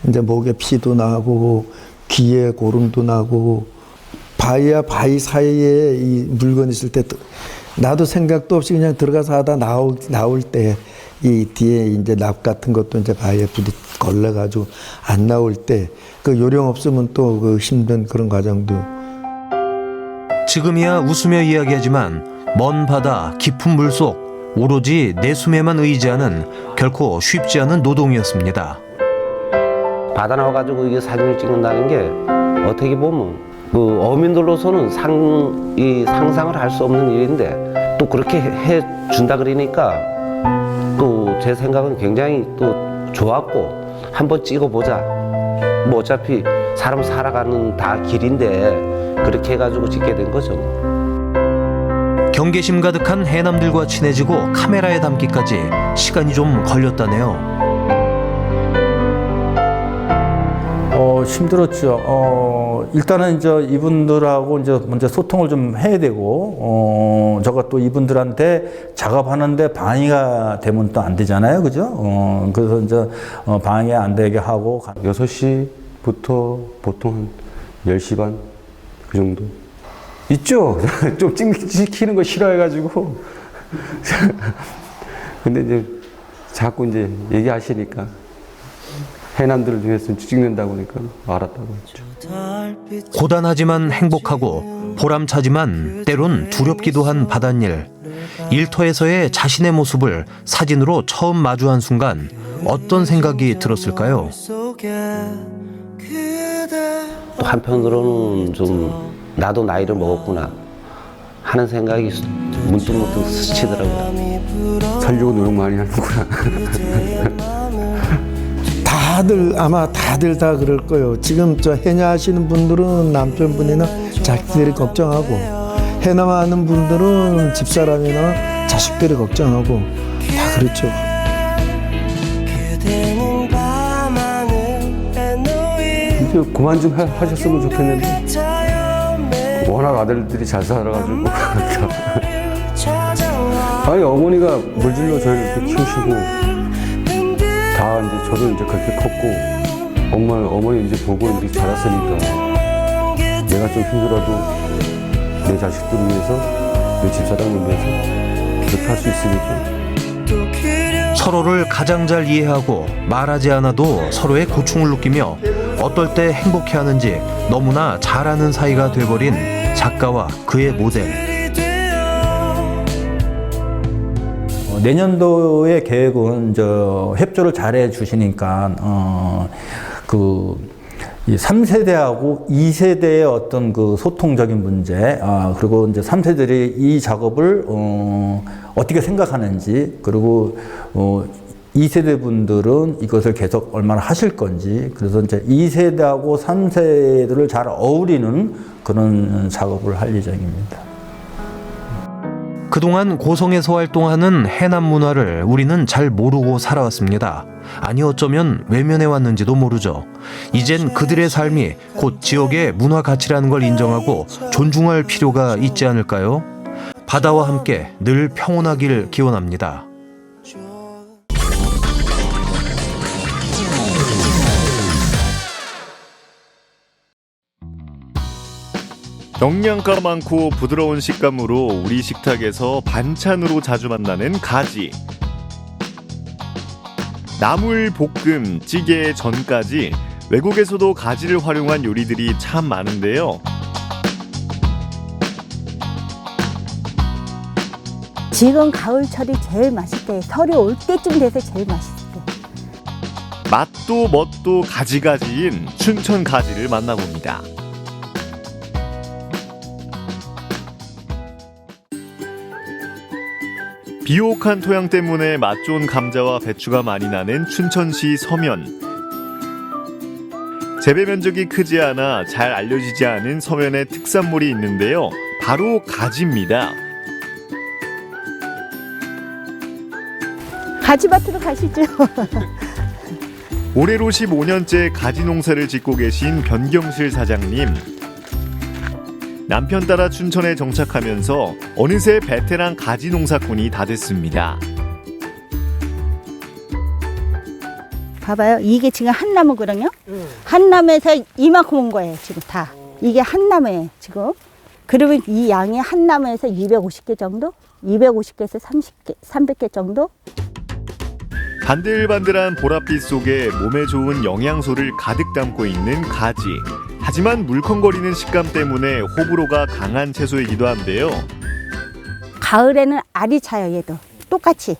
S3: 이제 목에 피도 나고 귀에 고름도 나고 바위와 바위 사이에 이 물건이 있을 때 나도 생각도 없이 그냥 들어가서 하다 나올 때 이 뒤에 이제 납 같은 것도 이제 바위에 걸려가지고 안 나올 때 그 요령 없으면 또 그 힘든 그런 과정도.
S1: 지금이야 웃으며 이야기하지만 먼 바다 깊은 물속 오로지 내 숨에만 의지하는 결코 쉽지 않은 노동이었습니다.
S4: 바다 나와가지고 이게 사진을 찍는다는 게 어떻게 보면 어민들로서는 상상을 할 수 없는 일인데 또 그렇게 해준다 그러니까 또 제 생각은 굉장히 또 좋았고 한번 찍어보자. 뭐 어차피 사람 살아가는 다 길인데 그렇게 해가지고 찍게 된 거죠.
S1: 경계심 가득한 해남들과 친해지고 카메라에 담기까지 시간이 좀 걸렸다네요.
S2: 힘들었죠. 일단은 이제 이분들하고 이제 먼저 소통을 좀 해야 되고, 저가 또 이분들한테 작업하는데 방해가 되면 또 안 되잖아요. 그죠? 그래서 이제 방해 안 되게 하고.
S5: 6시부터 보통 한 10시 반 그 정도. 있죠. 좀 찍히는 거 싫어해가지고. 근데 이제 자꾸 이제 얘기하시니까. 해남들을 위해서 찍는다고 하니까 알았다고 했죠.
S1: 고단하지만 행복하고 보람차지만 때론 두렵기도 한 바닷일. 일터에서의 자신의 모습을 사진으로 처음 마주한 순간 어떤 생각이 들었을까요?
S4: 또 한편으로는 좀 나도 나이를 먹었구나 하는 생각이 문득 스치더라고요.
S5: 살려고 노력 많이 하는구나.
S3: 아마 다들 다 그럴 거예요. 지금 저 해녀하시는 분들은 남편분이나 자식들이 걱정하고, 해남하는 분들은 집사람이나 자식들이 걱정하고 다 그렇죠.
S5: 이제 그만 좀 하셨으면 좋겠는데 워낙 아들들이 잘 살아가지고 아니 어머니가 물질로 저희를 이렇게 키우시고 다 이제 저도 이제 그렇게 컸고 어머니 이제 보고 이렇게 자랐으니까 내가 좀 힘들어도 내 자식들을 위해서 내 집사람을 위해서 그렇게 할 수 있으니까
S1: 서로를 가장 잘 이해하고 말하지 않아도 서로의 고충을 느끼며 어떨 때 행복해하는지 너무나 잘 아는 사이가 돼버린 작가와 그의 모델.
S2: 내년도의 계획은 협조를 잘해 주시니까 이 3세대하고 2세대의 어떤 그 소통적인 문제, 그리고 이제 3세들이 이 작업을 어떻게 생각하는지, 그리고 2세대 분들은 이것을 계속 얼마나 하실 건지, 그래서 이제 2세대하고 3세대를 잘 어우리는 그런 작업을 할 예정입니다.
S1: 그동안 고성에서 활동하는 해남 문화를 우리는 잘 모르고 살아왔습니다. 아니 어쩌면 외면해 왔는지도 모르죠. 이젠 그들의 삶이 곧 지역의 문화 가치라는 걸 인정하고 존중할 필요가 있지 않을까요? 바다와 함께 늘 평온하길 기원합니다.
S11: 영양가 많고 부드러운 식감으로 우리 식탁에서 반찬으로 자주 만나는 가지. 나물, 볶음, 찌개, 전까지 외국에서도 가지를 활용한 요리들이 참 많은데요.
S7: 지금 가을철이 제일 맛있대. 설이 올 때쯤 돼서 제일 맛있대.
S11: 맛도 멋도 가지가지인 춘천 가지를 만나봅니다. 비옥한 토양 때문에 맛 좋은 감자와 배추가 많이 나는 춘천시 서면. 재배 면적이 크지 않아 잘 알려지지 않은 서면의 특산물이 있는데요. 바로 가지입니다.
S7: 가지밭으로 가시죠.
S11: 올해로 15년째 가지 농사를 짓고 계신 변경실 사장님. 남편 따라 춘천에 정착하면서 어느새 베테랑 가지 농사꾼이 다 됐습니다.
S7: 봐봐요. 이게 지금 한 나무거든요. 한 나무에서 이만큼 온 거예요. 지금 다. 이게 한 나무예요. 지금. 그러면 이 양이 한 나무에서 250개 정도? 250개에서 300개 정도?
S11: 반들반들한 보랏빛 속에 몸에 좋은 영양소를 가득 담고 있는 가지. 하지만 물컹거리는 식감 때문에 호불호가 강한 채소이기도 한데요.
S7: 가을에는 알이 차요. 얘도 똑같이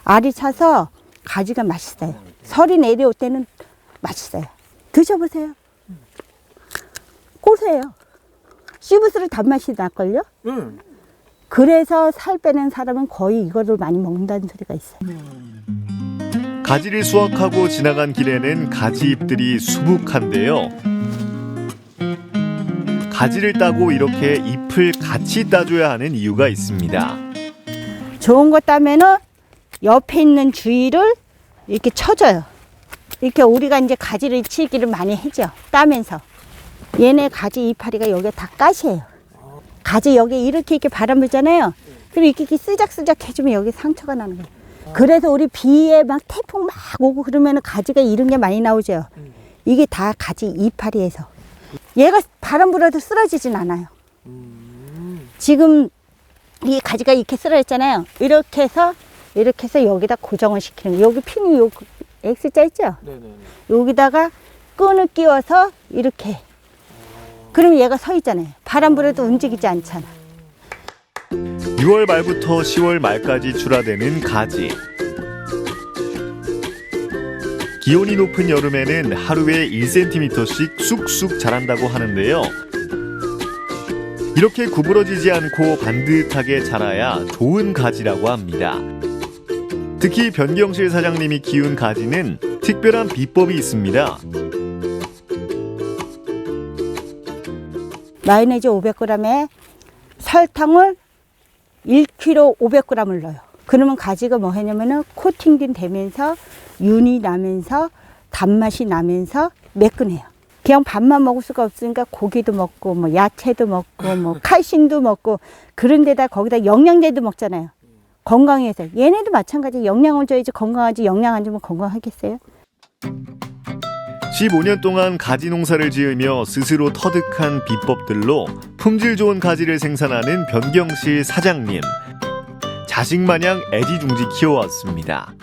S7: 알이 차서 가지가 맛있어요. 설이 내려올 때는 맛있어요. 드셔보세요. 고소해요. 씹을수록 단맛이 날걸요. 그래서 살 빼는 사람은 거의 이거를 많이 먹는다는 소리가 있어요.
S11: 가지를 수확하고 지나간 길에는 가지 잎들이 수북한데요. 가지를 따고 이렇게 잎을 같이 따줘야 하는 이유가 있습니다.
S7: 좋은 거 따면은 옆에 있는 주위를 이렇게 쳐줘요. 이렇게 우리가 이제 가지를 치기를 많이 하죠. 따면서. 얘네 가지 이파리가 여기가 다 가시예요. 가지 여기 이렇게 바람 불잖아요. 그리고 이렇게 쓰작쓰작 해주면 여기 상처가 나는 거예요. 그래서 우리 비에 막 태풍 막 오고 그러면 가지가 이런 게 많이 나오죠. 이게 다 가지 이파리에서. 얘가 바람 불어도 쓰러지진 않아요. 지금 이 가지가 이렇게 쓰러졌잖아요. 이렇게 해서 여기다 고정을 시키는 거예요. 여기 핀이 요 X자 있죠? 여기다가 끈을 끼워서 이렇게. 그럼 얘가 서 있잖아요. 바람 불어도 움직이지 않잖아.
S11: 6월 말부터 10월 말까지 출하되는 가지. 기온이 높은 여름에는 하루에 1cm씩 쑥쑥 자란다고 하는데요. 이렇게 구부러지지 않고 반듯하게 자라야 좋은 가지라고 합니다. 특히 변경실 사장님이 키운 가지는 특별한 비법이 있습니다.
S7: 마요네즈 500g에 설탕을 1kg 500g을 넣어요. 그러면 가지가 뭐 하냐면은 코팅이 되면서 윤이 나면서 단맛이 나면서 매끈해요. 그냥 밥만 먹을 수가 없으니까 고기도 먹고 뭐 야채도 먹고 뭐 칼슘도 먹고 그런데다 거기다 영양제도 먹잖아요. 건강해서. 얘네도 마찬가지. 영양을 줘야지 건강하지. 영양 안 주면 건강하겠어요?
S11: 15년 동안 가지 농사를 지으며 스스로 터득한 비법들로 품질 좋은 가지를 생산하는 변경실 사장님. 자식마냥 애지중지 키워왔습니다.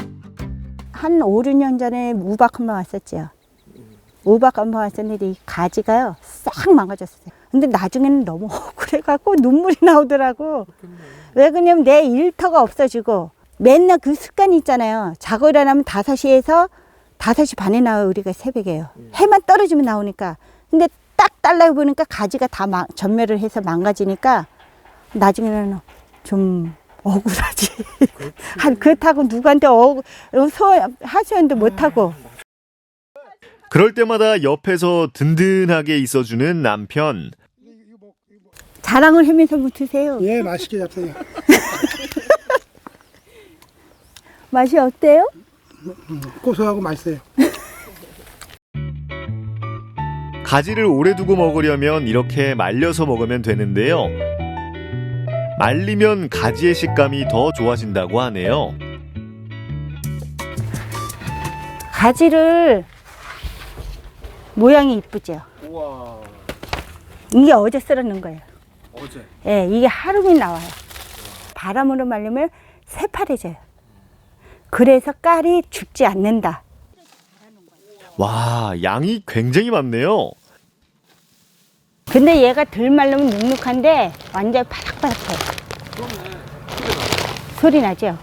S7: 한 5, 6년 전에 우박 한번 왔었죠. 우박 한번 왔었는데 이 가지가요 싹 망가졌어요. 근데 나중에는 너무 억울해갖고 눈물이 나오더라고. 왜 그러냐면 내 일터가 없어지고 맨날 그 습관이 있잖아요. 자고 일어나면 5시에서 5시 반에 나와요. 우리가 새벽에요. 해만 떨어지면 나오니까. 근데 딱 달라고 보니까 가지가 다 전멸을 해서 망가지니까 나중에는 좀 억울하지. 그렇다고 누구한테 하소연도 못하고.
S11: 그럴 때마다 옆에서 든든하게 있어주는 남편.
S7: 자랑을 하면서 뭐 드세요?
S9: 예, 맛있게 잡세요.
S7: 맛이 어때요?
S9: 고소하고 맛있어요.
S11: 가지를 오래 두고 먹으려면 이렇게 말려서 먹으면 되는데요. 말리면 가지의 식감이 더 좋아진다고 하네요.
S7: 가지를 모양이 이쁘죠?
S9: 우와.
S7: 이게 어제 썰어놓은 거예요.
S9: 어제?
S7: 예, 이게 하루면 나와요. 바람으로 말리면 새파래져요. 그래서 깔이 죽지 않는다.
S11: 와, 양이 굉장히 많네요.
S7: 근데 얘가 덜 말르면 눅눅한데 완전 바삭바삭해요. 소리 나죠?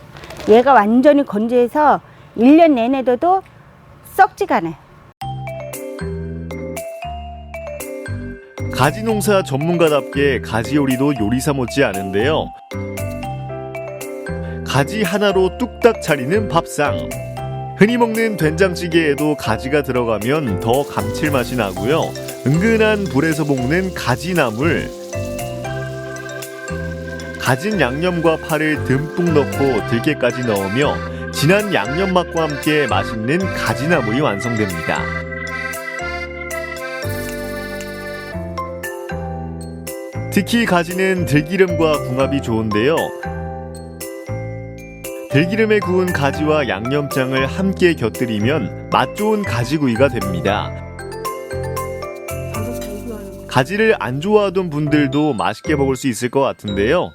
S7: 얘가 완전히 건조해서 1년 내내 둬도 썩지가 않아요.
S11: 가지 농사 전문가답게 가지 요리도 요리사 못지 않은데요. 가지 하나로 뚝딱 차리는 밥상. 흔히 먹는 된장찌개에도 가지가 들어가면 더 감칠맛이 나고요. 은근한 불에서 볶는 가지나물. 가진 양념과 파를 듬뿍 넣고 들깨까지 넣으며 진한 양념 맛과 함께 맛있는 가지나물이 완성됩니다. 특히 가지는 들기름과 궁합이 좋은데요. 들기름에 구운 가지와 양념장을 함께 곁들이면 맛 좋은 가지구이가 됩니다. 가지를 안 좋아하던 분들도 맛있게 먹을 수 있을 것 같은데요.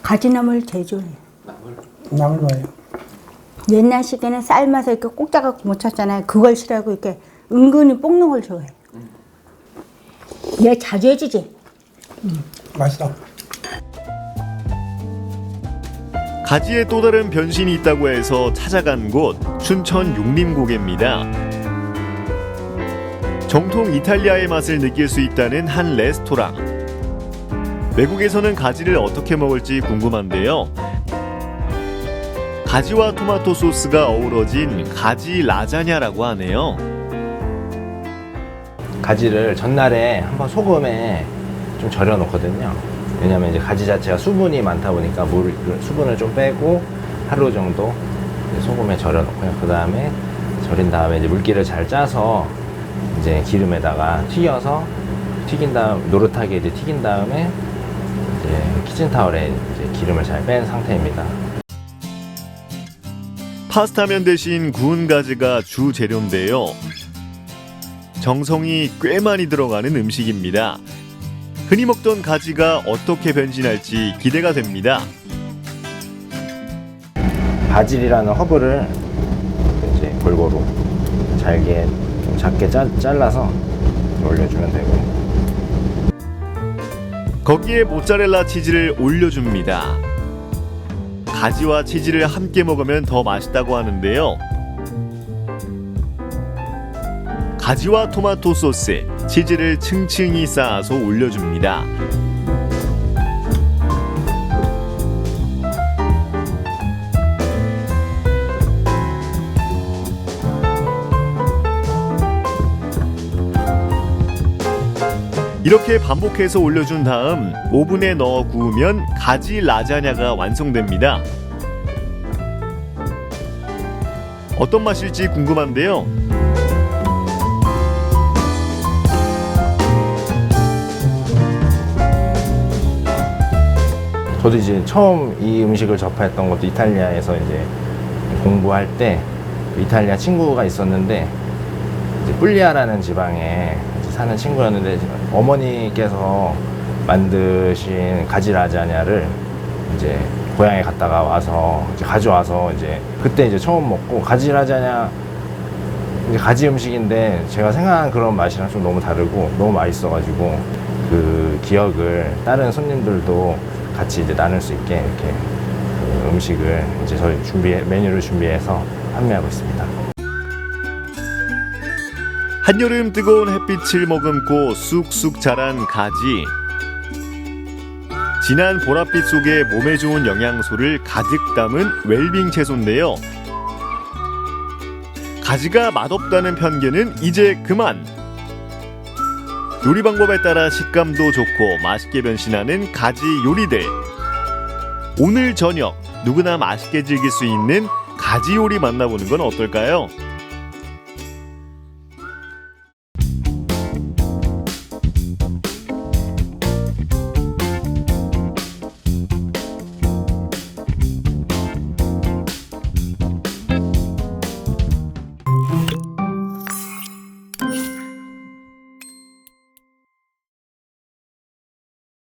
S7: 가지나물 제일 좋아해요.
S9: 나물 좋아해요.
S7: 옛날 시대는 삶아서 이렇게 꼭 짜갖고 못 쳤잖아요. 그걸 싫어하고 이렇게 은근히 볶는 걸 좋아해. 얘 자주 해주지?
S9: 맛있어.
S11: 가지의 또 다른 변신이 있다고 해서 찾아간 곳 춘천 육림고개입니다. 정통 이탈리아의 맛을 느낄 수 있다는 한 레스토랑. 외국에서는 가지를 어떻게 먹을지 궁금한데요. 가지와 토마토 소스가 어우러진 가지 라자냐라고 하네요.
S10: 가지를 전날에 한번 소금에 좀 절여 놓거든요. 왜냐면 이제 가지 자체가 수분이 많다 보니까 수분을 좀 빼고 하루 정도 소금에 절여 놓고요. 그 다음에 절인 다음에 이제 물기를 잘 짜서 이제 기름에다가 튀겨서 튀긴 다음 노릇하게 이제 튀긴 다음에 이제 키친타올에 이제 기름을 잘 뺀 상태입니다.
S11: 파스타면 대신 구운 가지가 주 재료인데요. 정성이 꽤 많이 들어가는 음식입니다. 흔히 먹던 가지가 어떻게 변신할지 기대가 됩니다.
S10: 바질이라는 허브를 이제 골고루 잘게 좀 작게 잘라서 올려주면 되고,
S11: 거기에 모짜렐라 치즈를 올려줍니다. 가지와 치즈를 함께 먹으면 더 맛있다고 하는데요. 가지와 토마토 소스, 치즈를 층층이 쌓아서 올려줍니다. 이렇게 반복해서 올려준 다음 오븐에 넣어 구우면 가지 라자냐가 완성됩니다. 어떤 맛일지 궁금한데요.
S10: 저도 이제 처음 이 음식을 접했던 것도 이탈리아에서 이제 공부할 때 이탈리아 친구가 있었는데, 이제 뿔리아라는 지방에 사는 친구였는데, 어머니께서 만드신 가지 라자냐를 이제 고향에 갔다가 와서 이제 가져와서 이제 그때 이제 처음 먹고, 가지 라자냐 이제 가지 음식인데 제가 생각한 그런 맛이랑 좀 너무 다르고 너무 맛있어가지고 그 기억을 다른 손님들도 같이 이제 나눌 수 있게 이렇게 그 음식을 이제 저희 메뉴를 준비해서 판매하고 있습니다.
S11: 한여름 뜨거운 햇빛을 머금고 쑥쑥 자란 가지. 진한 보랏빛 속에 몸에 좋은 영양소를 가득 담은 웰빙 채소인데요. 가지가 맛없다는 편견은 이제 그만. 요리 방법에 따라 식감도 좋고 맛있게 변신하는 가지 요리들. 오늘 저녁 누구나 맛있게 즐길 수 있는 가지 요리 만나보는 건 어떨까요?